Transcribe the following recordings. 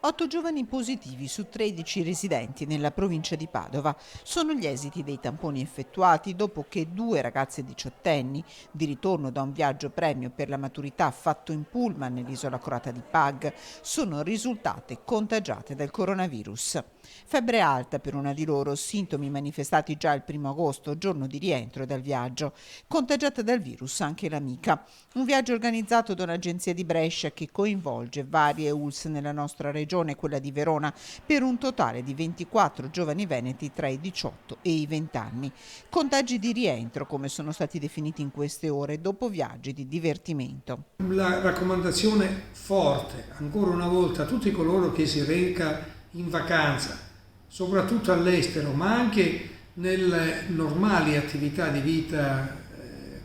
8 giovani positivi su 13 residenti nella provincia di Padova. Sono gli esiti dei tamponi effettuati dopo che 2 ragazze diciottenni, di ritorno da un viaggio premio per la maturità fatto in pullman nell'isola croata di Pag, sono risultate contagiate dal coronavirus. Febbre alta per una di loro, sintomi manifestati già il 1° agosto, giorno di rientro dal viaggio. Contagiata dal virus anche l'amica. Un viaggio organizzato da un'agenzia di Brescia che coinvolge varie ULSS nella nostra regione, quella di Verona, per un totale di 24 giovani veneti tra i 18 e i 20 anni. Contagi di rientro, come sono stati definiti in queste ore, dopo viaggi di divertimento. La raccomandazione forte, ancora una volta, a tutti coloro che si reca in vacanza, soprattutto all'estero, ma anche nelle normali attività di vita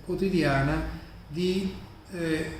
quotidiana, di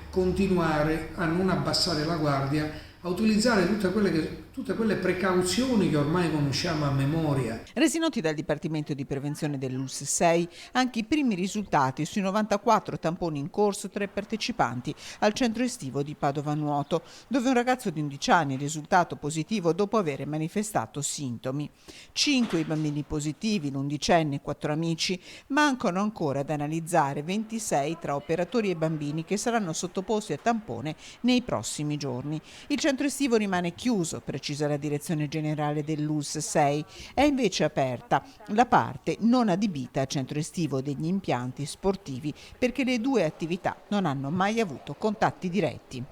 continuare a non abbassare la guardia, a utilizzare tutte quelle precauzioni che ormai conosciamo a memoria. Resi noti dal Dipartimento di Prevenzione dell'ULSS 6 anche i primi risultati sui 94 tamponi in corso tra i partecipanti al centro estivo di Padova Nuoto, dove un ragazzo di 11 anni è risultato positivo dopo aver manifestato sintomi. 5 i bambini positivi, l'11enne e 4 amici. Mancano ancora da analizzare 26 tra operatori e bambini che saranno sottoposti a tampone nei prossimi giorni. Il centro estivo rimane chiuso, precisa la direzione generale dell'ULSS 6, è invece aperta la parte non adibita al centro estivo degli impianti sportivi perché le due attività non hanno mai avuto contatti diretti.